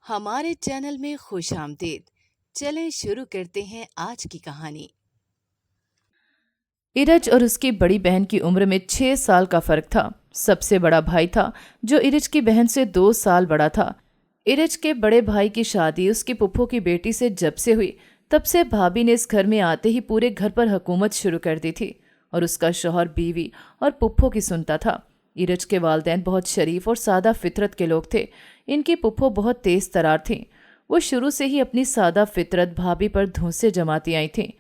हमारे चैनल में खुश आमदीद। चलें शुरू करते हैं आज की कहानी। इरज और उसकी बड़ी बहन की उम्र में 6 साल का फर्क था। सबसे बड़ा भाई था जो इरज की बहन से 2 साल बड़ा था। इरज के बड़े भाई की शादी उसकी पुप्पो की बेटी से जब से हुई, तब से भाभी ने इस घर में आते ही पूरे घर पर हुकूमत शुरू कर दी थी और उसका शौहर बीवी और पुप्पो की सुनता था। इरज के वालिदैन बहुत शरीफ और सादा फितरत के लोग थे। इनकी पुप्पो बहुत तेज तरार थी। वो शुरू से ही अपनी सादा फितरत भाभी पर धौंसे जमाती आई थी,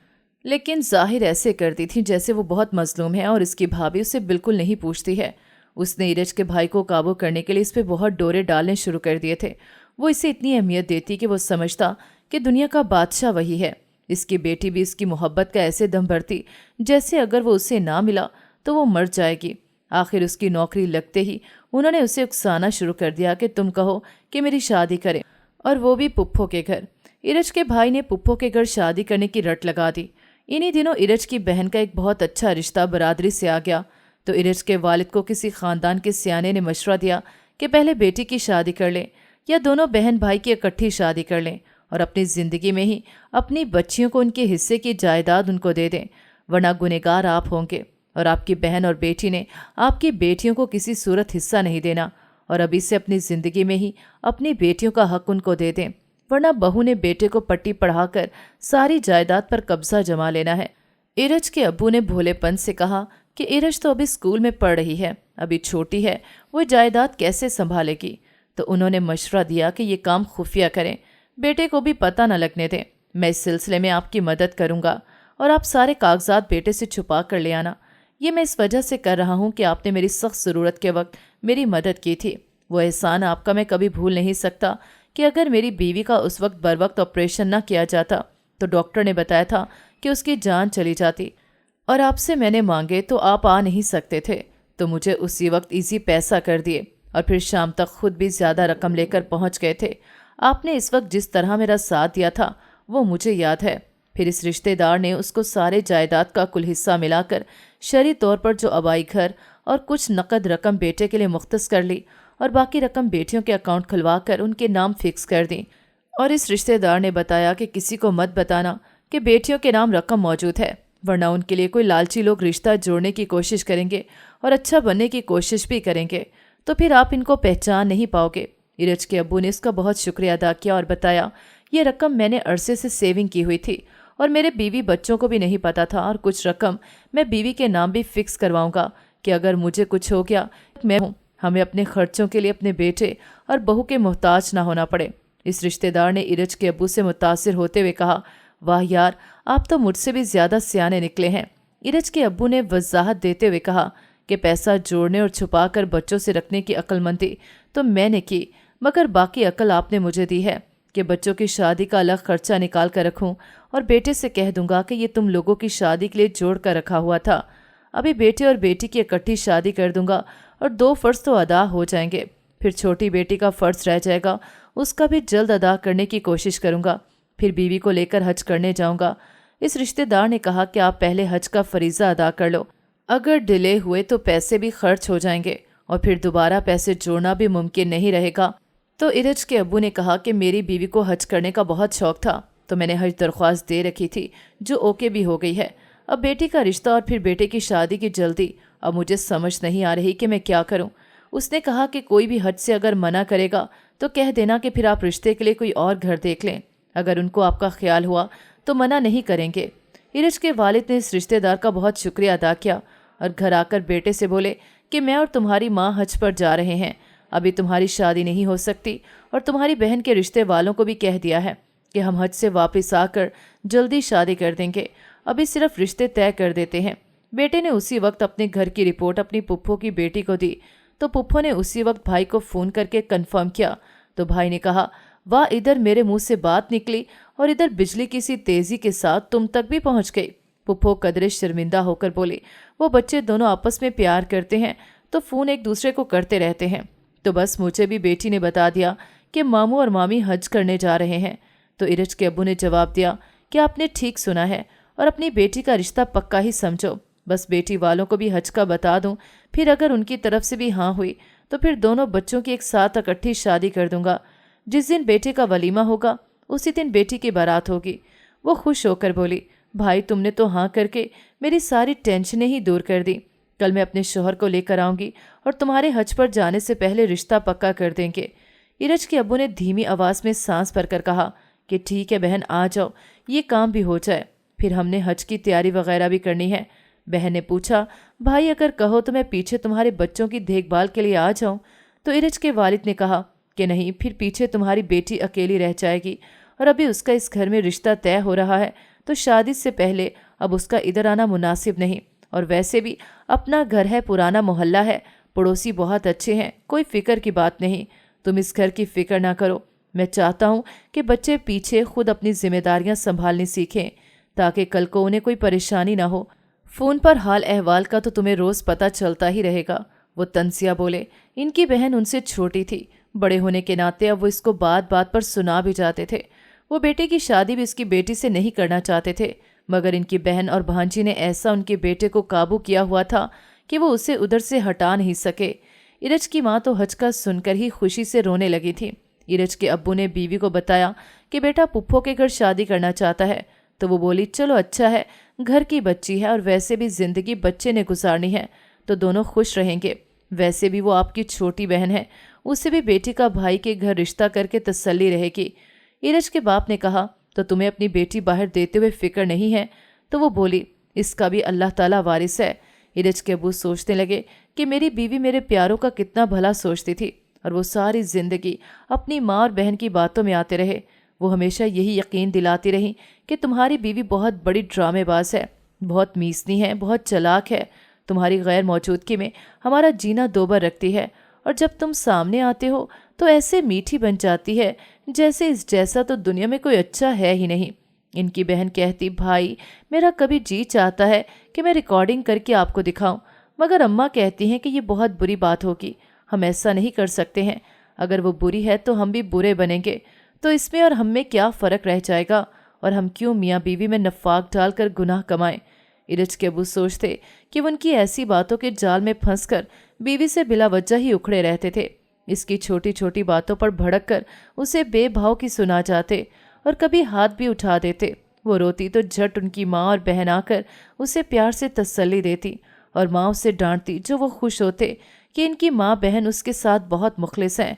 लेकिन जाहिर ऐसे करती थी जैसे वो बहुत मजलूम है और इसकी भाभी उसे बिल्कुल नहीं पूछती है। उसने इरज के भाई को काबू करने के लिए इस पे बहुत डोरे डालने शुरू कर दिए थे। वो इसे इतनी अहमियत देती कि वो समझता कि दुनिया का बादशाह वही है। इसकी बेटी भी इसकी मोहब्बत का ऐसे दम भरती जैसे अगर वो उसे ना मिला तो वो मर जाएगी। आखिर उसकी नौकरी लगते ही उन्होंने उसे उकसाना शुरू कर दिया कि तुम कहो कि मेरी शादी करें, और वो भी पुप्पो के घर। इरज के भाई ने पुप्पो के घर शादी करने की रट लगा दी। इन्हीं दिनों इरज की बहन का एक बहुत अच्छा रिश्ता बरादरी से आ गया, तो इरज के वालिद को किसी खानदान के सियाने ने मशवरा दिया कि पहले बेटी की शादी कर लें या दोनों बहन भाई की इकट्ठी शादी कर लें और अपनी ज़िंदगी में ही अपनी बच्चियों को उनके हिस्से की जायदाद उनको दे दें, वरना गुनहगार आप होंगे। और आपकी बहन और बेटी ने आपकी बेटियों को किसी सूरत हिस्सा नहीं देना और अभी से अपनी ज़िंदगी में ही अपनी बेटियों का हक उनको दे दें, वरना बहू ने बेटे को पट्टी पढ़ाकर सारी जायदाद पर कब्जा जमा लेना है। इरज के अब्बू ने भोलेपन से कहा कि इरज तो अभी स्कूल में पढ़ रही है, अभी छोटी है, वो जायदाद कैसे संभालेगी। तो उन्होंने मशवरा दिया कि ये काम खुफिया करें, बेटे को भी पता न लगने दें। मैं इस सिलसिले में आपकी मदद करूंगा और आप सारे कागजात बेटे से छुपा कर ले आना। ये मैं इस वजह से कर रहा हूँ कि आपने मेरी सख्त ज़रूरत के वक्त मेरी मदद की थी। वो एहसान आपका मैं कभी भूल नहीं सकता कि अगर मेरी बीवी का उस वक्त बर वक्त ऑपरेशन ना किया जाता तो डॉक्टर ने बताया था कि उसकी जान चली जाती, और आपसे मैंने मांगे तो आप आ नहीं सकते थे, तो मुझे उसी वक्त इजी पैसा कर दिए और फिर शाम तक खुद भी ज़्यादा रकम लेकर पहुंच गए थे। आपने इस वक्त जिस तरह मेरा साथ दिया था वो मुझे याद है। फिर इस रिश्तेदार ने उसको सारे जायदाद का कुल हिस्सा मिलाकर शरई तौर पर जो आबाई घर और कुछ नकद रकम बेटे के लिए मुख्तस कर ली और बाकी रकम बेटियों के अकाउंट खुलवा कर उनके नाम फिक्स कर दी। और इस रिश्तेदार ने बताया कि किसी को मत बताना कि बेटियों के नाम रकम मौजूद है, वरना उनके लिए कोई लालची लोग रिश्ता जोड़ने की कोशिश करेंगे और अच्छा बनने की कोशिश भी करेंगे, तो फिर आप इनको पहचान नहीं पाओगे। इरज के अब्बू ने इसका बहुत शुक्रिया अदा किया और बताया, ये रकम मैंने अरसे से सेविंग की हुई थी और मेरे बीवी बच्चों को भी नहीं पता था, और कुछ रकम मैं बीवी के नाम भी फिक्स करवाऊंगा कि अगर मुझे कुछ हो गया मैं हूँ, हमें अपने खर्चों के लिए अपने बेटे और बहू के मोहताज ना होना पड़े। इस रिश्तेदार ने इरज के अब्बू से मुतासिर होते हुए कहा, वाह यार, आप तो मुझसे भी ज़्यादा सियाने निकले हैं। इरज के अब्बू ने वजाहत देते हुए कहा कि पैसा जोड़ने और छुपा कर बच्चों से रखने की अक्लमंदी तो मैंने की, मगर बाकी अकल आपने मुझे दी है कि बच्चों की शादी का अलग खर्चा निकाल कर रखूं और बेटे से कह दूंगा कि ये तुम लोगों की शादी के लिए जोड़ कर रखा हुआ था। अभी बेटे और बेटी की इकट्ठी शादी कर दूंगा और 2 फ़र्ज तो अदा हो जाएंगे, फिर छोटी बेटी का फ़र्ज रह जाएगा, उसका भी जल्द अदा करने की कोशिश करूंगा। फिर बीवी को लेकर हज करने जाऊंगा। इस रिश्तेदार ने कहा कि आप पहले हज का फरीज़ा अदा कर लो, अगर डिले हुए तो पैसे भी खर्च हो जाएंगे और फिर दोबारा पैसे जोड़ना भी मुमकिन नहीं रहेगा। तो इरज के अब्बू ने कहा कि मेरी बीवी को हज करने का बहुत शौक था, तो मैंने हज दरख्वास्त दे रखी थी जो ओके भी हो गई है। अब बेटी का रिश्ता और फिर बेटे की शादी की जल्दी, अब मुझे समझ नहीं आ रही कि मैं क्या करूं। उसने कहा कि कोई भी हज से अगर मना करेगा तो कह देना कि फिर आप रिश्ते के लिए कोई और घर देख लें, अगर उनको आपका ख्याल हुआ तो मना नहीं करेंगे। इरज के वालिद ने इस रिश्तेदार का बहुत शुक्रिया अदा किया और घर आकर बेटे से बोले कि मैं और तुम्हारी माँ हज पर जा रहे हैं, अभी तुम्हारी शादी नहीं हो सकती, और तुम्हारी बहन के रिश्ते वालों को भी कह दिया है कि हम हज से वापस आकर जल्दी शादी कर देंगे, अभी सिर्फ रिश्ते तय कर देते हैं। बेटे ने उसी वक्त अपने घर की रिपोर्ट अपनी पुप्पो की बेटी को दी, तो पुप्पो ने उसी वक्त भाई को फ़ोन करके कंफर्म किया। तो भाई ने कहा, वाह, इधर मेरे मुंह से बात निकली और इधर बिजली की सी तेज़ी के साथ तुम तक भी पहुंच गई। पुप्पो कदरे शर्मिंदा होकर बोली, वो बच्चे दोनों आपस में प्यार करते हैं तो फ़ोन एक दूसरे को करते रहते हैं, तो बस मुझे भी बेटी ने बता दिया कि मामू और मामी हज करने जा रहे हैं। तो इरज के अब्बू ने जवाब दिया कि आपने ठीक सुना है और अपनी बेटी का रिश्ता पक्का ही समझो, बस बेटी वालों को भी हज का बता दूं, फिर अगर उनकी तरफ से भी हाँ हुई तो फिर दोनों बच्चों की एक साथ इकट्ठी शादी कर दूंगा। जिस दिन बेटे का वलीमा होगा उसी दिन बेटी की बारात होगी। वो खुश होकर बोली, भाई तुमने तो हाँ करके मेरी सारी टेंशनें ही दूर कर दी। कल मैं अपने शौहर को लेकर आऊंगी और तुम्हारे हज पर जाने से पहले रिश्ता पक्का कर देंगे। इरज के अब्बू ने धीमी आवाज़ में सांस भरकर कहा कि ठीक है बहन, आ जाओ, ये काम भी हो जाए, फिर हमने हज की तैयारी वगैरह भी करनी है। बहन ने पूछा, भाई अगर कहो तो मैं पीछे तुम्हारे बच्चों की देखभाल के लिए आ जाऊं? तो इरज के वालिद ने कहा कि नहीं, फिर पीछे तुम्हारी बेटी अकेली रह जाएगी और अभी उसका इस घर में रिश्ता तय हो रहा है, तो शादी से पहले अब उसका इधर आना मुनासिब नहीं। और वैसे भी अपना घर है, पुराना मोहल्ला है, पड़ोसी बहुत अच्छे हैं, कोई फिक्र की बात नहीं। तुम इस घर की फिक्र ना करो। मैं चाहता हूँ कि बच्चे पीछे खुद अपनी जिम्मेदारियाँ संभालनी सीखें ताकि कल को उन्हें कोई परेशानी ना हो। फ़ोन पर हाल अहवाल का तो तुम्हें रोज़ पता चलता ही रहेगा। वो तंसिया बोले। इनकी बहन उनसे छोटी थी, बड़े होने के नाते अब वो इसको बात बात पर सुना भी जाते थे। वो बेटे की शादी भी इसकी बेटी से नहीं करना चाहते थे, मगर इनकी बहन और भांजी ने ऐसा उनके बेटे को काबू किया हुआ था कि वो उसे उधर से हटा नहीं सके। इरज की माँ तो हज का सुनकर ही खुशी से रोने लगी थी। इरज के अब्बू ने बीवी को बताया कि बेटा पुप्पो के घर शादी करना चाहता है, तो वो बोली चलो अच्छा है, घर की बच्ची है और वैसे भी जिंदगी बच्चे ने गुजारनी है तो दोनों खुश रहेंगे। वैसे भी वो आपकी छोटी बहन है, उसे भी बेटी का भाई के घर रिश्ता करके तसल्ली रहेगी। इरज के बाप ने कहा, तो तुम्हें अपनी बेटी बाहर देते हुए फिक्र नहीं है? तो वो बोली, इसका भी अल्लाह ताला वारिस है। इरज के अबू सोचने लगे कि मेरी बीवी मेरे प्यारों का कितना भला सोचती थी और वो सारी जिंदगी अपनी माँ और बहन की बातों में आते रहे। वो हमेशा यही यकीन दिलाती रही कि तुम्हारी बीवी बहुत बड़ी ड्रामेबाज है, बहुत मीसनी है, बहुत चालाक है, तुम्हारी गैर मौजूदगी में हमारा जीना दोबर रखती है और जब तुम सामने आते हो तो ऐसे मीठी बन जाती है जैसे इस जैसा तो दुनिया में कोई अच्छा है ही नहीं। इनकी बहन कहती, भाई मेरा कभी जी चाहता है कि मैं रिकॉर्डिंग करके आपको दिखाऊं, मगर अम्मा कहती हैं कि ये बहुत बुरी बात होगी, हम ऐसा नहीं कर सकते हैं। अगर वो बुरी है तो हम भी बुरे बनेंगे, तो इसमें और हम में क्या फ़र्क रह जाएगा, और हम क्यों मियाँ बीवी में नफाक डालकर गुनाह कमाएं। इरज के अबू सोचते कि वो उनकी ऐसी बातों के जाल में फंसकर बीवी से बिला वजह ही उखड़े रहते थे। इसकी छोटी छोटी बातों पर भड़क कर उसे बेभाव की सुना जाते और कभी हाथ भी उठा देते। वो रोती तो झट उनकी माँ और बहन आकर उसे प्यार से तसल्ली देती और माँ उसे डांटती, जो वो खुश होते कि इनकी माँ बहन उसके साथ बहुत मुखलिस हैं।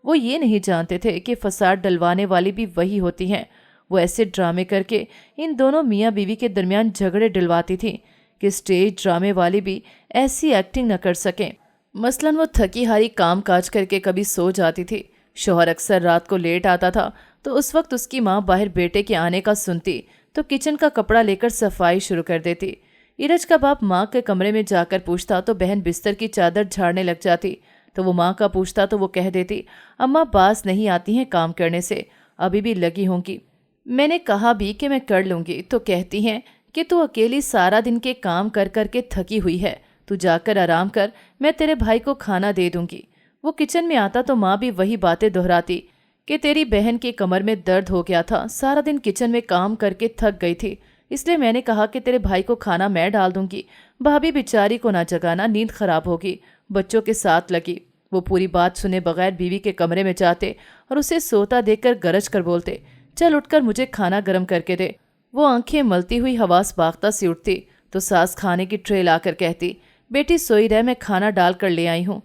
वो ये नहीं जानते थे कि फसाद डलवाने वाली भी वही होती हैं। वो ऐसे ड्रामे करके इन दोनों मियाँ बीवी के दरमियान झगड़े डलवाती थी कि स्टेज ड्रामे वाली भी ऐसी एक्टिंग न कर सकें। मसलन वो थकी हारी काम काज करके कभी सो जाती थी। शौहर अक्सर रात को लेट आता था तो उस वक्त उसकी माँ बाहर बेटे के आने का सुनती तो किचन का कपड़ा लेकर सफाई शुरू कर देती। इरज का बाप माँ के कमरे में जाकर पूछता तो बहन बिस्तर की चादर झाड़ने लग जाती, तो वो माँ का पूछता तो वो कह देती, अम्मा बास नहीं आती हैं काम करने से, अभी भी लगी होंगी। मैंने कहा भी कि मैं कर लूँगी तो कहती हैं कि तू अकेली सारा दिन के काम कर कर के थकी हुई है, तू जाकर आराम कर, मैं तेरे भाई को खाना दे दूँगी। वो किचन में आता तो माँ भी वही बातें दोहराती कि तेरी बहन की कमर में दर्द हो गया था, सारा दिन किचन में काम करके थक गई थी, इसलिए मैंने कहा कि तेरे भाई को खाना मैं डाल दूंगी, भाभी बेचारी को ना जगाना, नींद खराब होगी। बच्चों के साथ लगी। वो पूरी बात सुने बगैर बीवी के कमरे में जाते और उसे सोता देखकर गरज कर बोलते, चल उठकर मुझे खाना गर्म करके दे। वो आंखें मलती हुई हवास बाख्ता सी उठती तो सास खाने की ट्रे लाकर कहती, बेटी सोई रह, मैं खाना डाल कर ले आई हूँ।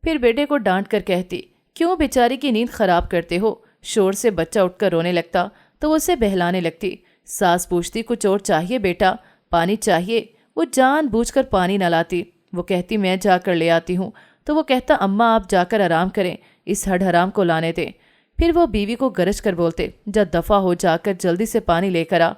फिर बेटे को डांट कर कहती, क्यों बेचारी की नींद खराब करते हो। शोर से बच्चा उठकर रोने लगता तो वो उसे बहलाने लगती। सास पूछती, कुछ और चाहिए बेटा, पानी चाहिए। वो जानबूझकर पानी न लाती। वो कहती, मैं जाकर ले आती हूँ। तो वो कहता, अम्मा आप जाकर आराम करें, इस हड हराम को लाने दें। फिर वो बीवी को गरज कर बोलते, जब दफ़ा हो जाकर जल्दी से पानी लेकर आ।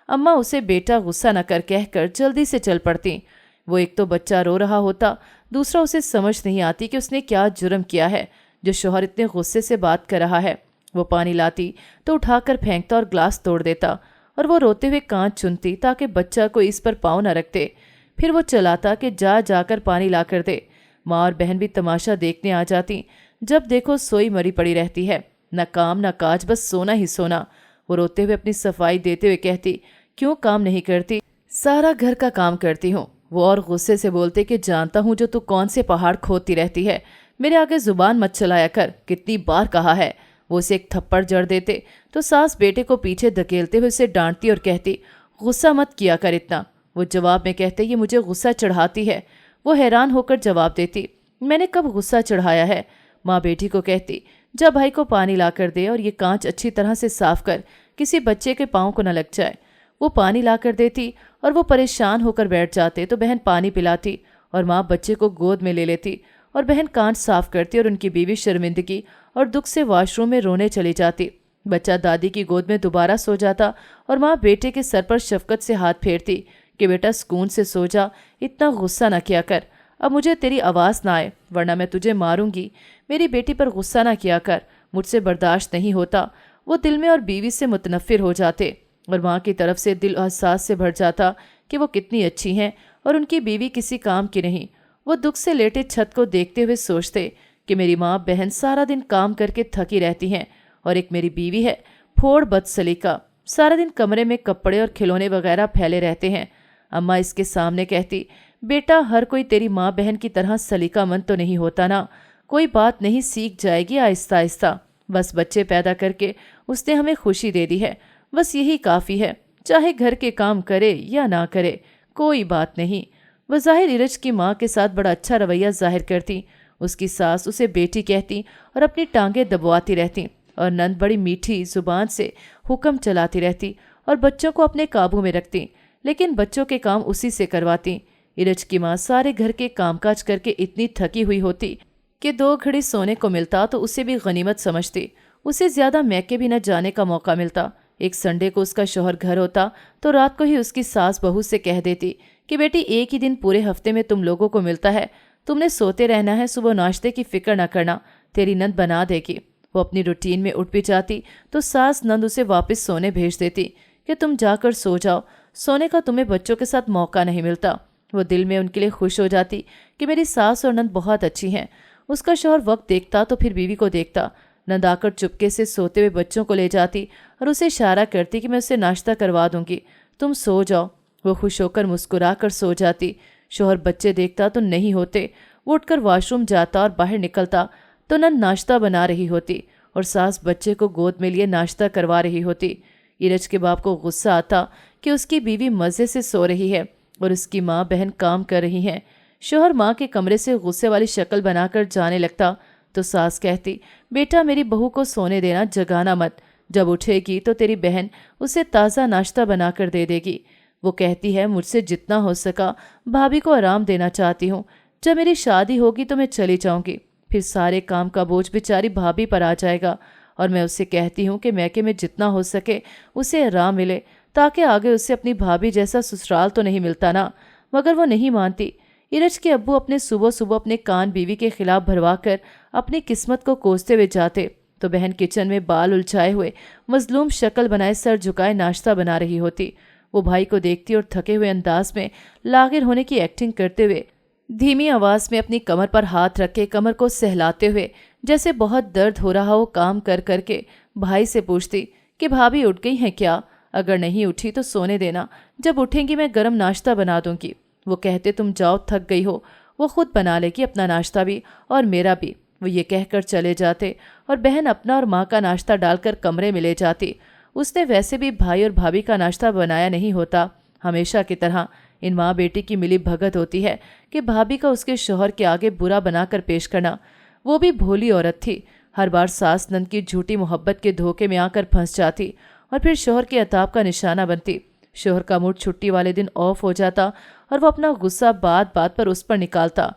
अम्मा उसे बेटा गुस्सा न कर कहकर जल्दी से चल पड़ती। वो एक तो बच्चा रो रहा होता, दूसरा उसे समझ नहीं आती कि उसने क्या जुर्म किया है जो शौहर इतने गुस्से से बात कर रहा है। वो पानी लाती तो उठाकर फेंकता और ग्लास तोड़ देता और वो रोते हुए कांच चुनती ताकि बच्चा को इस पर पाँव न रखते। फिर वो चलाता कि जाकर पानी ला कर दे। माँ और बहन भी तमाशा देखने आ जाती। जब देखो सोई मरी पड़ी रहती है, न काम न काज, बस सोना ही सोना। वो रोते हुए अपनी सफाई देते हुए कहती, क्यों काम नहीं करती, सारा घर का काम करती हूँ। वो और गुस्से से बोलते कि जानता हूँ जो तू कौन से पहाड़ खोदती रहती है, मेरे आगे जुबान मत चलाया कर, कितनी बार कहा है। वो उसे एक थप्पड़ जड़ देते तो सास बेटे को पीछे धकेलते हुए उसे डांटती और कहती, गुस्सा मत किया कर इतना। वो जवाब में कहते, ये मुझे गुस्सा चढ़ाती है। वो हैरान होकर जवाब देती, मैंने कब गुस्सा चढ़ाया है? माँ बेटी को कहती, जा भाई को पानी ला कर दे और ये कांच अच्छी तरह से साफ कर, किसी बच्चे के पाँव को न लग जाए। वो पानी ला कर देती और वो परेशान होकर बैठ जाते तो बहन पानी पिलाती और माँ बच्चे को गोद में ले लेती और बहन कांच साफ करती और उनकी बीवी शर्मिंदगी और दुख से वॉशरूम में रोने चली जाती। बच्चा दादी की गोद में दोबारा सो जाता और माँ बेटे के सर पर शफकत से हाथ फेरती कि बेटा सुकून से सो जा, इतना गुस्सा न किया कर, अब मुझे तेरी आवाज़ ना आए वरना मैं तुझे मारूंगी। मेरी बेटी पर गुस्सा ना किया कर, मुझसे बर्दाश्त नहीं होता। वो दिल में और बीवी से मुतनफ़िर हो जाते और माँ की तरफ से दिल एहसास से भर जाता कि वो कितनी अच्छी हैं और उनकी बीवी किसी काम की नहीं। वो दुख से लेटे छत को देखते हुए सोचते कि मेरी माँ बहन सारा दिन काम करके थकी रहती हैं और एक मेरी बीवी है फोड़ बदसलीका, सारा दिन कमरे में कपड़े और खिलौने वगैरह फैले रहते हैं। अम्मा इसके सामने कहती, बेटा हर कोई तेरी माँ बहन की तरह सलीकामंद तो नहीं होता ना, कोई बात नहीं, सीख जाएगी आहिस्ता आहिस्ता। बस बच्चे पैदा करके उसने हमें खुशी दे दी है, बस यही काफ़ी है, चाहे घर के काम करे या ना करे कोई बात नहीं। वह ज़ाहिर इरज की माँ के साथ बड़ा अच्छा रवैया जाहिर करती। उसकी सास उसे बेटी कहती और अपनी टांगें दबवाती रहती और नंद बड़ी मीठी जुबान से हुक्म चलाती रहती और बच्चों को अपने काबू में रखती, लेकिन बच्चों के काम उसी से करवाती। इरज की माँ सारे घर के कामकाज करके इतनी थकी हुई होती कि 2 घड़ी सोने को मिलता तो उसे भी गनीमत समझती। उसे ज़्यादा मैके भी न जाने का मौका मिलता। एक संडे को उसका शौहर घर होता तो रात को ही उसकी सास बहू से कह देती कि बेटी एक ही दिन पूरे हफ्ते में तुम लोगों को मिलता है, तुमने सोते रहना है, सुबह नाश्ते की फिक्र न करना, तेरी नंद बना देगी। वो अपनी रूटीन में उठ भी जाती तो सास नंद उसे वापस सोने भेज देती कि तुम जाकर सो जाओ, सोने का तुम्हें बच्चों के साथ मौका नहीं मिलता। वो दिल में उनके लिए खुश हो जाती कि मेरी सास और नंद बहुत अच्छी हैं। उसका शौहर वक्त देखता तो फिर बीवी को देखता। नंद आकर चुपके से सोते हुए बच्चों को ले जाती और उसे इशारा करती कि मैं उसे नाश्ता करवा दूंगी, तुम सो जाओ। वो खुश होकर मुस्कुरा कर सो जाती। शौहर बच्चे देखता तो नहीं होते। वो उठकर वॉशरूम जाता और बाहर निकलता तो नंद नाश्ता बना रही होती और सास बच्चे को गोद में लिए नाश्ता करवा रही होती। इरज के बाप को गुस्सा आता कि उसकी बीवी मज़े से सो रही है और उसकी माँ बहन काम कर रही हैं। शौहर माँ के कमरे से गुस्से वाली शक्ल बनाकर जाने लगता तो सास कहती, बेटा मेरी बहू को सोने देना, जगाना मत, जब उठेगी तो तेरी बहन उसे ताज़ा नाश्ता बना कर दे देगी। वो कहती है, मुझसे जितना हो सका भाभी को आराम देना चाहती हूँ, जब मेरी शादी होगी तो मैं चली जाऊँगी, फिर सारे काम का बोझ बेचारी भाभी पर आ जाएगा। और मैं उससे कहती हूँ कि मैके में जितना हो सके उसे आराम मिले, ताकि आगे उससे अपनी भाभी जैसा ससुराल तो नहीं मिलता ना। मगर वो नहीं मानती। इरज के अब्बू अपने सुबह सुबह अपने कान बीवी के खिलाफ भरवा कर अपनी किस्मत को कोसते हुए जाते तो बहन किचन में बाल उलझाए हुए मजलूम शक्ल बनाए सर झुकाए नाश्ता बना रही होती। वो भाई को देखती और थके हुए अंदाज में लागिर होने की एक्टिंग करते हुए धीमी आवाज़ में अपनी कमर पर हाथ रख के कमर को सहलाते हुए जैसे बहुत दर्द हो रहा हो काम कर करके भाई से पूछती कि भाभी उठ गई हैं क्या? अगर नहीं उठी तो सोने देना, जब उठेंगी मैं गरम नाश्ता बना दूंगी। वो कहते, तुम जाओ, थक गई हो, वो खुद बना लेगी अपना नाश्ता भी और मेरा भी। वो ये कहकर चले जाते और बहन अपना और माँ का नाश्ता डालकर कमरे में ले जाती। उसने वैसे भी भाई और भाभी का नाश्ता बनाया नहीं होता। हमेशा की तरह इन माँ बेटी की मिली भगत होती है कि भाभी का उसके शौहर के आगे बुरा बनाकर पेश करना। वो भी भोली औरत थी। हर बार सास नंद की झूठी मोहब्बत के धोखे में आकर फंस जाती और फिर शौहर के अताब का निशाना बनती। शौहर का मूड छुट्टी वाले दिन ऑफ हो जाता और वो अपना गुस्सा बात बात पर उस पर निकालता।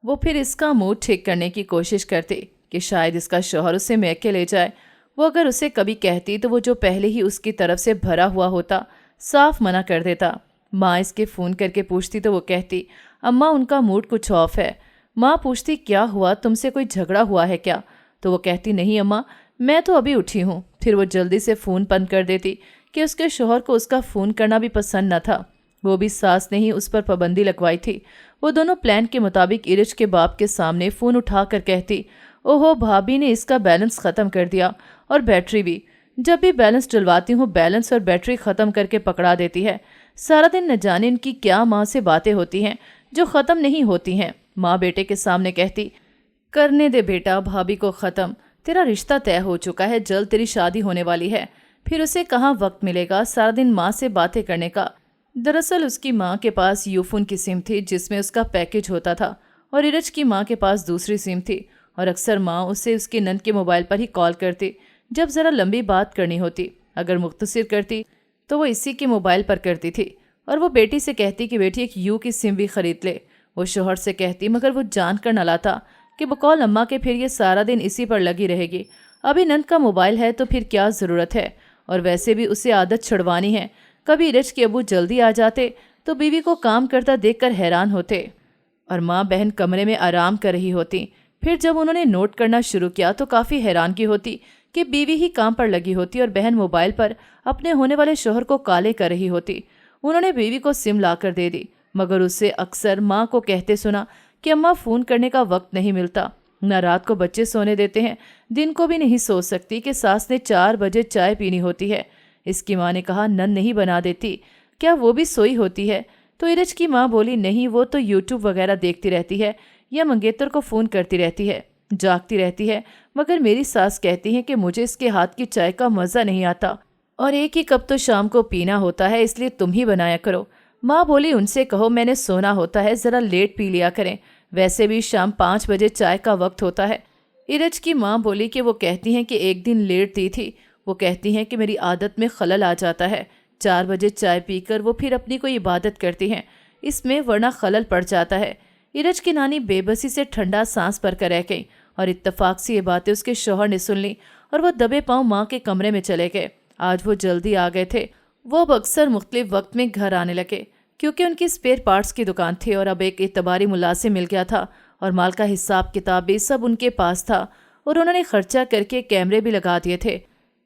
वो फिर इसका मूड ठीक करने की कोशिश करती कि शायद इसका शौहर उसे मैके ले जाए। वो अगर उसे कभी कहती तो वो जो पहले ही उसकी तरफ से भरा हुआ होता साफ मना कर देता। माँ इसके फ़ोन करके पूछती तो वो कहती, अम्मा उनका मूड कुछ ऑफ है। माँ पूछती, क्या हुआ, तुमसे कोई झगड़ा हुआ है क्या? तो वो कहती, नहीं अम्मा, मैं तो अभी उठी हूँ। फिर वो जल्दी से फ़ोन बंद कर देती कि उसके शौहर को उसका फ़ोन करना भी पसंद न था। वो भी सास ने ही उस पर पाबंदी लगवाई थी। वो दोनों प्लान के मुताबिक इरज के बाप के सामने फ़ोन उठा कर कहती, ओहो भाभी ने इसका बैलेंस ख़त्म कर दिया और बैटरी भी। जब भी बैलेंस डलवाती हूँ बैलेंस और बैटरी ख़त्म करके पकड़ा देती है। सारा दिन न जाने इनकी क्या माँ से बातें होती हैं जो ख़त्म नहीं होती हैं। माँ बेटे के सामने कहती, करने दे बेटा भाभी को ख़त्म, तेरा रिश्ता तय हो चुका है, जल्द तेरी शादी होने वाली है। फिर उसे कहाँ वक्त मिलेगा सारा दिन माँ से बातें करने का। दरअसल उसकी माँ के पास यूफोन की सिम थी जिसमें उसका पैकेज होता था, और इरज की माँ के पास दूसरी सिम थी, और अक्सर माँ उसे उसके नन के मोबाइल पर ही कॉल करती जब ज़रा लंबी बात करनी होती। अगर मुख्तसर करती तो वो इसी के मोबाइल पर करती थी, और वो बेटी से कहती कि बेटी एक यू की सिम भी खरीद ले। वो शोहर से कहती, मगर वो जान कर न लाता कि बकौल अम्मा के फिर ये सारा दिन इसी पर लगी रहेगी। अभी नंद का मोबाइल है तो फिर क्या ज़रूरत है, और वैसे भी उसे आदत छुड़वानी है। कभी इरज के अबू जल्दी आ जाते तो बीवी को काम करता देखकर हैरान होते, और माँ बहन कमरे में आराम कर रही होती। फिर जब उन्होंने नोट करना शुरू किया तो काफ़ी हैरानगी होती कि बीवी ही काम पर लगी होती और बहन मोबाइल पर अपने होने वाले शोहर को काले कर रही होती। उन्होंने बीवी को सिम लाकर दे दी, मगर उससे अक्सर माँ को कहते सुना कि अम्मा फ़ोन करने का वक्त नहीं मिलता, न रात को बच्चे सोने देते हैं, दिन को भी नहीं सो सकती कि सास ने 4 बजे चाय पीनी होती है। इसकी माँ ने कहा, नन नहीं बना देती, क्या वो भी सोई होती है? तो इरज की माँ बोली, नहीं, वो तो यूट्यूब वगैरह देखती रहती है या मंगेतर को फ़ोन करती रहती है, जागती रहती है। मगर मेरी सास कहती है कि मुझे इसके हाथ की चाय का मज़ा नहीं आता, और एक ही कप तो शाम को पीना होता है, इसलिए तुम ही बनाया करो। माँ बोली, उनसे कहो मैंने सोना होता है, ज़रा लेट पी लिया करें, वैसे भी शाम 5 बजे चाय का वक्त होता है। इरज की माँ बोली कि वो कहती हैं कि एक दिन लेट दी थी, वो कहती हैं कि मेरी आदत में खलल आ जाता है, 4 बजे चाय पीकर वो फिर अपनी कोई इबादत करती हैं, इसमें वरना खलल पड़ जाता है। इरज की नानी बेबसी से ठंडा सांस पर कर रह गई, और इत्तफाक से ये बातें उसके शौहर ने सुन ली, और वह दबे पांव माँ के कमरे में चले गए। आज वो जल्दी आ गए थे। वो अब अक्सर मुख्तलिफ वक्त में घर आने लगे, क्योंकि उनकी स्पेयर पार्ट्स की दुकान थी, और अब एक एतबारी मुल्ला से मिल गया था, और माल का हिसाब किताब भी सब उनके पास था, और उन्होंने खर्चा करके कैमरे भी लगा दिए थे,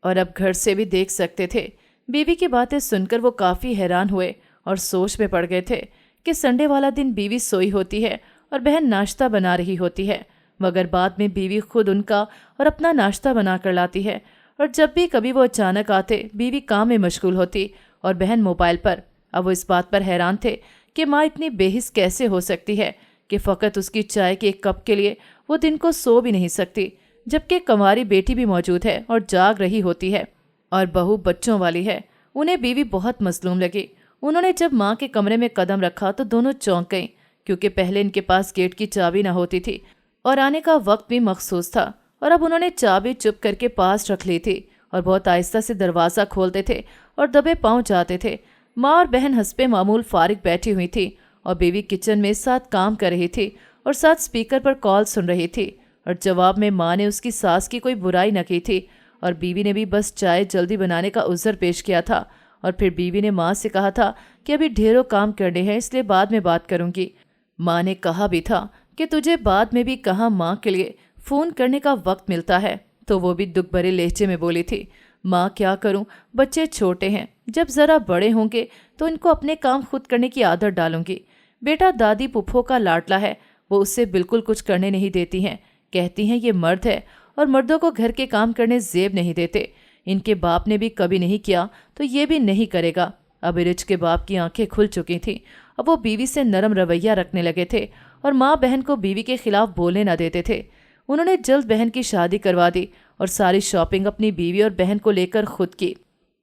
और अब घर से भी देख सकते थे। बीवी की बातें सुनकर वो काफ़ी हैरान हुए और सोच में पड़ गए थे कि संडे वाला दिन बीवी सोई होती है और बहन नाश्ता बना रही होती है, मगर बाद में बीवी खुद उनका और अपना नाश्ता बना कर लाती है, और जब भी कभी वो अचानक आते बीवी काम में मशगूल होती और बहन मोबाइल पर। अब वो इस बात पर हैरान थे कि माँ इतनी बेहिस कैसे हो सकती है कि फ़कत उसकी चाय के एक कप के लिए वो दिन को सो भी नहीं सकती, जबकि कंवारी बेटी भी मौजूद है और जाग रही होती है, और बहू बच्चों वाली है। उन्हें बीवी बहुत मसलूम लगी। उन्होंने जब माँ के कमरे में कदम रखा तो दोनों चौंक गईं, क्योंकि पहले इनके पास गेट की चाबी न होती थी और आने का वक्त भी मखसूस था, और अब उन्होंने चाबी चुप करके पास रख ली थी और बहुत आहिस्ता से दरवाज़ा खोलते थे और दबे पाँव जाते थे। माँ और बहन हंसपे मामूल फारिग बैठी हुई थी, और बीवी किचन में साथ काम कर रही थी और साथ स्पीकर पर कॉल सुन रही थी, और जवाब में माँ ने उसकी सास की कोई बुराई न की थी, और बीवी ने भी बस चाय जल्दी बनाने का उज़र पेश किया था। और फिर बीवी ने माँ से कहा था कि अभी ढेरों काम करने हैं, इसलिए बाद में बात करूँगी। माँ ने कहा भी था कि तुझे बाद में भी कहाँ माँ के लिए फ़ोन करने का वक्त मिलता है, तो वो भी दुख भरे लहजे में बोली थी, माँ क्या करूँ, बच्चे छोटे हैं, जब ज़रा बड़े होंगे तो इनको अपने काम खुद करने की आदत डालूंगी। बेटा दादी पुप्पो का लाडला है, वो उससे बिल्कुल कुछ करने नहीं देती हैं, कहती हैं ये मर्द है और मर्दों को घर के काम करने ज़ेब नहीं देते। इनके बाप ने भी कभी नहीं किया तो ये भी नहीं करेगा। अब इरज के बाप की आंखें खुल चुकी थीं। अब वो बीवी से नरम रवैया रखने लगे थे और माँ बहन को बीवी के खिलाफ बोलने न देते थे। उन्होंने जल्द बहन की शादी करवा दी और सारी शॉपिंग अपनी बीवी और बहन को लेकर खुद की।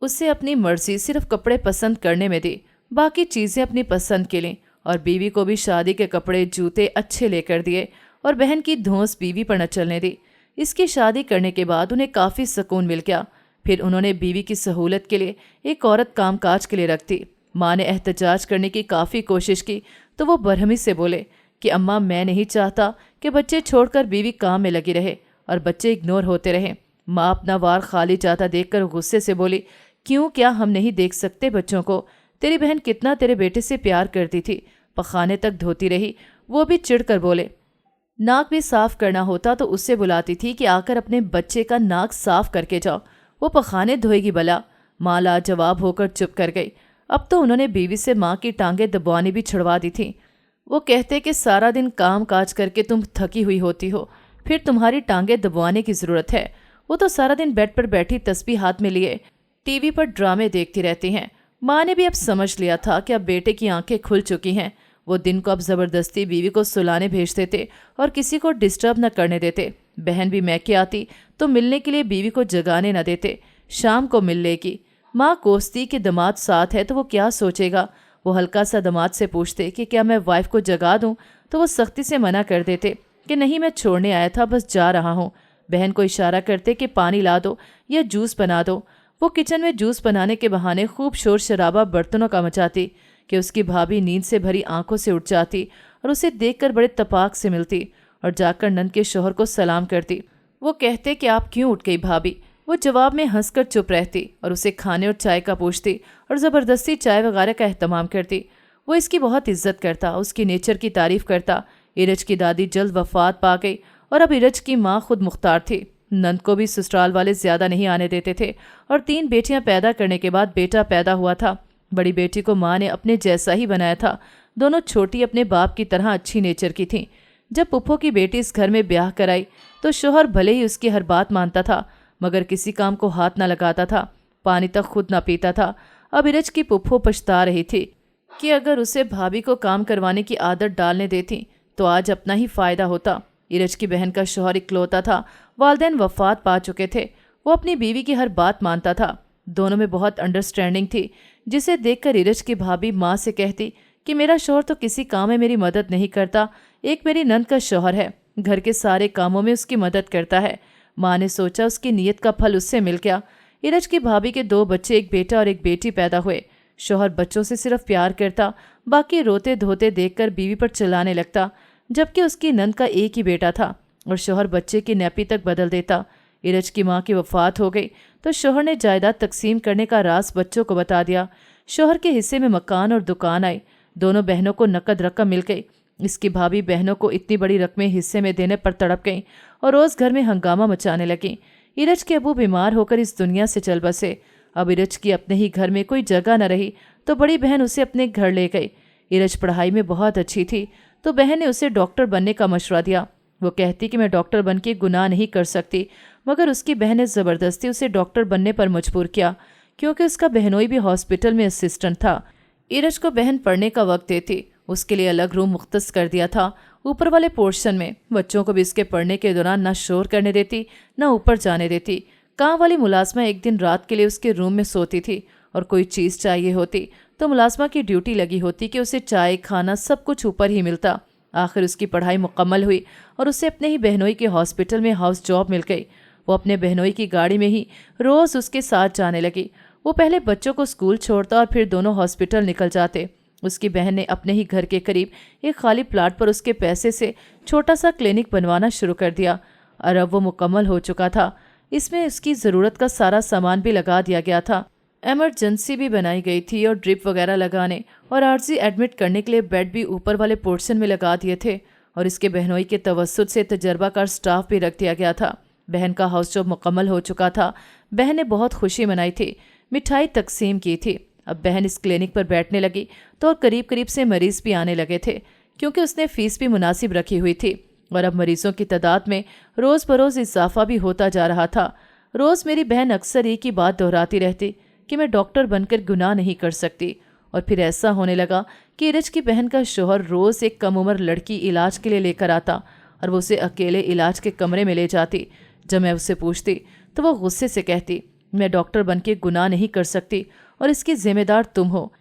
उससे अपनी मर्जी सिर्फ कपड़े पसंद करने में दी, बाकी चीज़ें अपनी पसंद के लीं, और बीवी को भी शादी के कपड़े जूते अच्छे लेकर दिए और बहन की धौंस बीवी पर न चलने दी। इसकी शादी करने के बाद उन्हें काफ़ी सुकून मिल गया। फिर उन्होंने बीवी की सहूलत के लिए एक औरत कामकाज के लिए रख दी। माँ ने एहतजाज करने की काफ़ी कोशिश की तो वो बरहमी से बोले कि अम्मा मैं नहीं चाहता कि बच्चे छोड़कर बीवी काम में लगी रहे और बच्चे इग्नोर होते रहें। माँ अपना वार खाली जाता देखकर गुस्से से बोली, क्यों, क्या हम नहीं देख सकते बच्चों को? तेरी बहन कितना तेरे बेटे से प्यार करती थी, पखाने तक धोती रही। वो भी चिढ़कर बोले, नाक भी साफ करना होता तो उससे बुलाती थी कि आकर अपने बच्चे का नाक साफ करके जाओ, वो पखाने धोएगी भला। माँ लाजवाब होकर चुप कर गई। अब तो उन्होंने बीवी से माँ की टांगें दबवानी भी छुड़वा दी थी। वो कहते कि सारा दिन काम काज करके तुम थकी हुई होती हो, फिर तुम्हारी टांगें दबवाने की ज़रूरत है। वो तो सारा दिन बेड पर बैठी तस्बीह हाथ में लिए टीवी पर ड्रामे देखती रहती हैं। माँ ने भी अब समझ लिया था कि अब बेटे की आंखें खुल चुकी हैं। वो दिन को अब ज़बरदस्ती बीवी को सुलाने भेजते थे और किसी को डिस्टर्ब न करने देते। बहन भी मैके आती तो मिलने के लिए बीवी को जगाने न देते, शाम को मिल लेगी। माँ कोसती कि दामाद साथ है तो वो क्या सोचेगा। वो हल्का सा दामाद से पूछते कि क्या मैं वाइफ को जगा दूं, तो वो सख्ती से मना कर देते कि नहीं, मैं छोड़ने आया था, बस जा रहा हूँ। बहन को इशारा करते कि पानी ला दो या जूस बना दो। वो किचन में जूस बनाने के बहाने खूब शोर शराबा बर्तनों का मचाती कि उसकी भाभी नींद से भरी आंखों से उठ जाती और उसे देखकर बड़े तपाक से मिलती और जाकर नंद के शौहर को सलाम करती। वो कहते कि आप क्यों उठ गई भाभी। वो जवाब में हंसकर चुप रहती और उसे खाने और चाय का पूछती और ज़बरदस्ती चाय वगैरह का एहतमाम करती। वो इसकी बहुत इज्जत करता, उसकी नेचर की तारीफ करता। इरज की दादी जल्द वफात पा गई और अब इरज की माँ खुद मुख्तार थी। नंद को भी ससुराल वाले ज्यादा नहीं आने देते थे और 3 बेटियां पैदा करने के बाद बेटा पैदा हुआ था। बड़ी बेटी को माँ ने अपने जैसा ही बनाया था। दोनों छोटी अपने बाप की तरह अच्छी नेचर की थीं। जब पुप्पो की बेटी इस घर में ब्याह कराई तो शोहर भले ही उसकी हर बात मानता था मगर किसी काम को हाथ न लगाता था, पानी तक खुद न पीता था। अब इरज की पुप्पो पछता रही थी कि अगर उसे भाभी को काम करवाने की आदत डालने देती तो आज अपना ही फायदा होता। इरज की बहन का शौहर इकलौता था, वालिदैन वफात पा चुके थे। वो अपनी बीवी की हर बात मानता था। दोनों में बहुत अंडरस्टैंडिंग थी, जिसे देखकर इरज की भाभी माँ से कहती कि मेरा शौहर तो किसी काम में मेरी मदद नहीं करता, एक मेरी नंद का शौहर है, घर के सारे कामों में उसकी मदद करता है। माँ ने सोचा उसकी नीयत का फल उससे मिल गया। इरज की भाभी के 2 बच्चे, एक बेटा और एक बेटी पैदा हुए। शौहर बच्चों से सिर्फ प्यार करता, बाकी रोते धोते देखकर बीवी पर चिल्लाने लगता, जबकि उसकी नंद का एक ही बेटा था और शौहर बच्चे की नैपी तक बदल देता। इरज की माँ की वफात हो गई तो शौहर ने जायदाद तकसीम करने का राज बच्चों को बता दिया। शौहर के हिस्से में मकान और दुकान आई। दोनों बहनों को नकद रकम मिल गई। इसकी भाभी बहनों को इतनी बड़ी रकमें हिस्से में देने पर तड़प गईं और रोज घर में हंगामा मचाने लगीं। इरज के अबू बीमार होकर इस दुनिया से चल बसे। अब इरज की अपने ही घर में कोई जगह न रही तो बड़ी बहन उसे अपने घर ले गई। इरज पढ़ाई में बहुत अच्छी थी तो बहन ने उसे डॉक्टर बनने का मशवरा दिया। वो कहती कि मैं डॉक्टर बन के गुनाह नहीं कर सकती, मगर उसकी बहन ने ज़बरदस्ती उसे डॉक्टर बनने पर मजबूर किया क्योंकि उसका बहनोई भी हॉस्पिटल में असिस्टेंट था। इरज को बहन पढ़ने का वक्त देती, उसके लिए अलग रूम मुख्तस कर दिया था। ऊपर वाले पोर्शन में बच्चों को भी इसके पढ़ने के दौरान न शोर करने देती न ऊपर जाने देती। काम वाली मुलाजमा एक दिन रात के लिए उसके रूम में सोती थी और कोई चीज़ चाहिए होती तो मुलाजमा की ड्यूटी लगी होती कि उसे चाय खाना सब कुछ ऊपर ही मिलता। आखिर उसकी पढ़ाई मुकम्मल हुई और उसे अपने ही बहनोई के हॉस्पिटल में हाउस जॉब मिल गई। वो अपने बहनोई की गाड़ी में ही रोज़ उसके साथ जाने लगी। वो पहले बच्चों को स्कूल छोड़ता और फिर दोनों हॉस्पिटल निकल जाते। उसकी बहन ने अपने ही घर के करीब एक खाली प्लाट पर उसके पैसे से छोटा सा क्लिनिक बनवाना शुरू कर दिया और अब वो मुकम्मल हो चुका था। इसमें उसकी ज़रूरत का सारा सामान भी लगा दिया गया था। एमरजेंसी भी बनाई गई थी और ड्रिप वगैरह लगाने और आर्जी एडमिट करने के लिए बेड भी ऊपर वाले पोर्शन में लगा दिए थे और इसके बहनोई के तवस्सुत से तजर्बाकार स्टाफ भी रख दिया गया था। बहन का हाउस जॉब मुकम्मल हो चुका था। बहन ने बहुत खुशी मनाई थी, मिठाई तकसीम की थी। अब बहन इस क्लिनिक पर बैठने लगी तो और करीब करीब से मरीज भी आने लगे थे क्योंकि उसने फीस भी मुनासिब रखी हुई थी और अब मरीजों की तादाद में रोज़ बरोज़ इजाफा भी होता जा रहा था। रोज़ मेरी बहन अक्सर एक ही बात दोहराती रहती कि मैं डॉक्टर बनकर गुनाह नहीं कर सकती। और फिर ऐसा होने लगा कि इरज की बहन का शौहर रोज़ एक कम उम्र लड़की इलाज के लिए लेकर आता और वो उसे अकेले इलाज के कमरे में ले जाती। जब मैं उससे पूछती तो वो गुस्से से कहती मैं डॉक्टर बन के गुनाह नहीं कर सकती और इसकी जिम्मेदार तुम हो।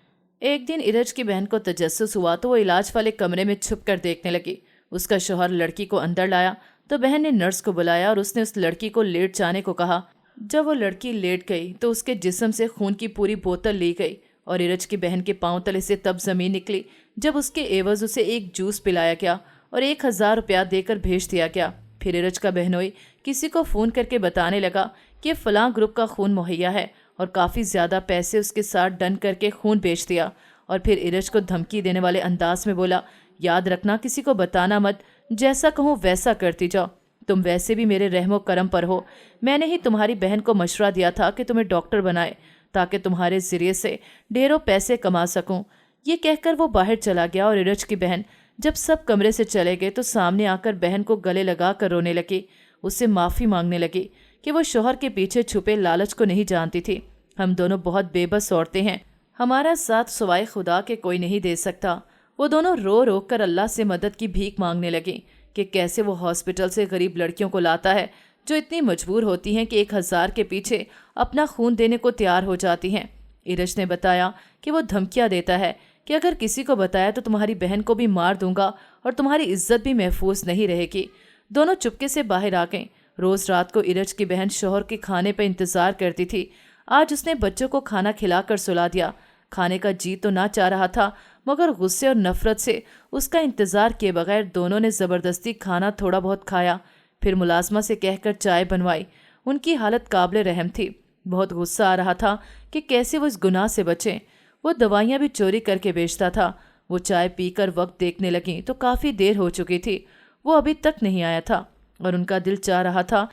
एक दिन इरज की बहन को तजस्सुस हुआ तो वो इलाज वाले कमरे में छुप कर देखने लगी। उसका शौहर लड़की को अंदर लाया तो बहन ने नर्स को बुलाया और उसने उस लड़की को लेट जाने को कहा। जब वो लड़की लेट गई तो उसके जिस्म से खून की पूरी बोतल ली गई और इरज की बहन के पांव तले से तब जमीन निकली जब उसके एवज उसे एक जूस पिलाया गया और 1000 रुपया देकर भेज दिया गया। फिर इरज का बहनोई किसी को फ़ोन करके बताने लगा कि फलां ग्रुप का खून मुहैया है और काफ़ी ज़्यादा पैसे उसके साथ डन करके खून बेच दिया। और फिर इरज को धमकी देने वाले अंदाज में बोला याद रखना किसी को बताना मत, जैसा कहूँ वैसा करती जाओ, तुम वैसे भी मेरे रहमो करम पर हो। मैंने ही तुम्हारी बहन को मशवरा दिया था कि तुम्हें डॉक्टर बनाए ताकि तुम्हारे ज़रिए से ढेरों पैसे कमा सकूं। ये कहकर वो बाहर चला गया और इरज की बहन जब सब कमरे से चले गए तो सामने आकर बहन को गले लगा कर रोने लगी। उससे माफ़ी मांगने लगी कि वो शौहर के पीछे छुपे लालच को नहीं जानती थी। हम दोनों बहुत बेबस औरतें हैं, हमारा साथ सिवाय खुदा के कोई नहीं दे सकता। वो दोनों रो रो कर अल्लाह से मदद की भीख मांगने लगी کہ کیسے وہ ہاسپٹل سے غریب لڑکیوں کو لاتا ہے جو اتنی مجبور ہوتی ہیں کہ 1000 کے پیچھے اپنا خون دینے کو تیار ہو جاتی ہیں۔ ایرج نے بتایا کہ وہ دھمکیاں دیتا ہے کہ اگر کسی کو بتایا تو تمہاری بہن کو بھی مار دوں گا اور تمہاری عزت بھی محفوظ نہیں رہے گی۔ دونوں چپکے سے باہر آ گئیں۔ روز رات کو ایرج کی بہن شوہر کے کھانے پہ انتظار کرتی تھی۔ آج اس نے بچوں کو کھانا کھلا کر سلا دیا۔ کھانے کا جی تو نہ چاہ رہا تھا، مگر غصے اور نفرت سے اس کا انتظار کیے بغیر دونوں نے زبردستی کھانا تھوڑا بہت کھایا، پھر ملازمہ سے کہہ کر چائے بنوائی۔ ان کی حالت قابل رحم تھی۔ بہت غصہ آ رہا تھا کہ کیسے وہ اس گناہ سے بچیں۔ وہ دوائیاں بھی چوری کر کے بیچتا تھا۔ وہ چائے پی کر وقت دیکھنے لگیں تو کافی دیر ہو چکی تھی۔ وہ ابھی تک نہیں آیا تھا اور ان کا دل چاہ رہا تھا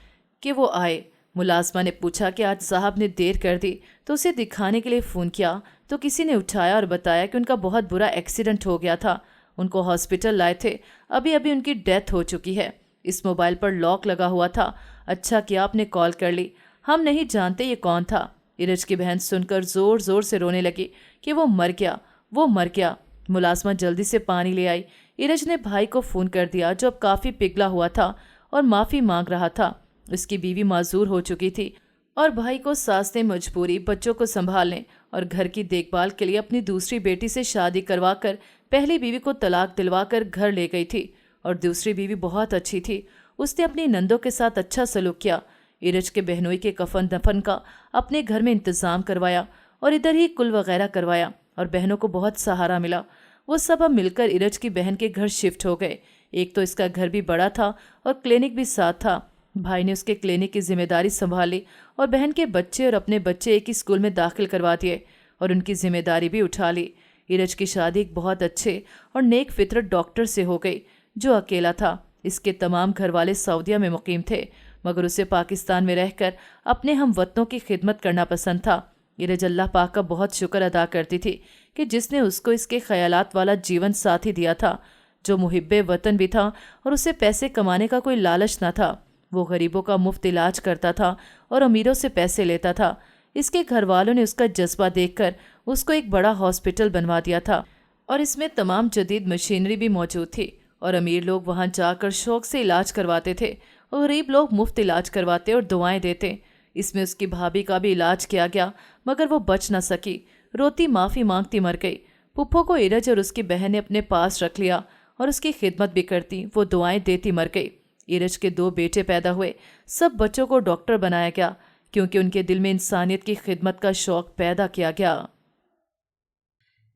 کہ وہ آئے۔ ملازمہ نے پوچھا کہ آج صاحب نے دیر کر دی تو اسے دکھانے کے لیے فون کیا تو کسی نے اٹھایا اور بتایا کہ ان کا بہت برا ایکسیڈنٹ ہو گیا تھا، ان کو ہاسپٹل لائے تھے، ابھی ان کی ڈیتھ ہو چکی ہے۔ اس موبائل پر لاک لگا ہوا تھا۔ اچھا کیا آپ نے کال کر لی، ہم نہیں جانتے یہ کون تھا۔ ایرج کی بہن سن کر زور زور سے رونے لگی کہ وہ مر گیا، وہ مر گیا۔ ملازمہ جلدی سے پانی لے آئی۔ ایرج نے بھائی کو فون کر دیا جو اب کافی پگھلا ہوا تھا اور معافی مانگ رہا تھا۔ اس کی بیوی معذور ہو چکی تھی اور بھائی کو ساس نے مجبوری بچوں کو سنبھالنے اور گھر کی دیکھ بھال کے لیے اپنی دوسری بیٹی سے شادی کروا کر پہلی بیوی کو طلاق دلوا کر گھر لے گئی تھی، اور دوسری بیوی بہت اچھی تھی، اس نے اپنی نندوں کے ساتھ اچھا سلوک کیا۔ ایرج کے بہنوئی کے کفن دفن کا اپنے گھر میں انتظام کروایا اور ادھر ہی کل وغیرہ کروایا، اور بہنوں کو بہت سہارا ملا۔ وہ سب اب مل کر ایرج کی بہن کے گھر شفٹ ہو گئے۔ ایک تو اس کا گھر بھی بڑا تھا اور کلینک بھی ساتھ تھا۔ بھائی نے اس کے کلینک کی ذمہ داری سنبھالی اور بہن کے بچے اور اپنے بچے ایک ہی اسکول میں داخل کروا دیے اور ان کی ذمہ داری بھی اٹھا لی۔ ایرج کی شادی ایک بہت اچھے اور نیک فطرت ڈاکٹر سے ہو گئی جو اکیلا تھا۔ اس کے تمام گھر والے سعودیہ میں مقیم تھے، مگر اسے پاکستان میں رہ کر اپنے ہم وطنوں کی خدمت کرنا پسند تھا۔ ایرج اللہ پاک کا بہت شکر ادا کرتی تھی کہ جس نے اس کو اس کے خیالات والا جیون ساتھی دیا تھا، جو محب وطن بھی تھا اور اسے پیسے کمانے کا کوئی لالچ نہ تھا۔ وہ غریبوں کا مفت علاج کرتا تھا اور امیروں سے پیسے لیتا تھا۔ اس کے گھر والوں نے اس کا جذبہ دیکھ کر اس کو ایک بڑا ہاسپٹل بنوا دیا تھا، اور اس میں تمام جدید مشینری بھی موجود تھی، اور امیر لوگ وہاں جا کر شوق سے علاج کرواتے تھے اور غریب لوگ مفت علاج کرواتے اور دعائیں دیتے۔ اس میں اس کی بھابھی کا بھی علاج کیا گیا، مگر وہ بچ نہ سکی، روتی معافی مانگتی مر گئی۔ پھپھو کو ایرج اور اس کی بہن نے اپنے پاس رکھ لیا اور اس کی خدمت بھی کرتی، وہ دعائیں دیتی مر گئی۔ ایرج کے 2 بیٹے پیدا ہوئے، سب بچوں کو ڈاکٹر بنایا گیا کیونکہ ان کے دل میں انسانیت کی خدمت کا شوق پیدا کیا گیا۔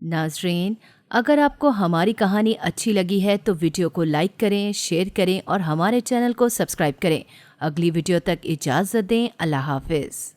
ناظرین، اگر آپ کو ہماری کہانی اچھی لگی ہے تو ویڈیو کو لائک کریں، شیئر کریں اور ہمارے چینل کو سبسکرائب کریں۔ اگلی ویڈیو تک اجازت دیں۔ اللہ حافظ۔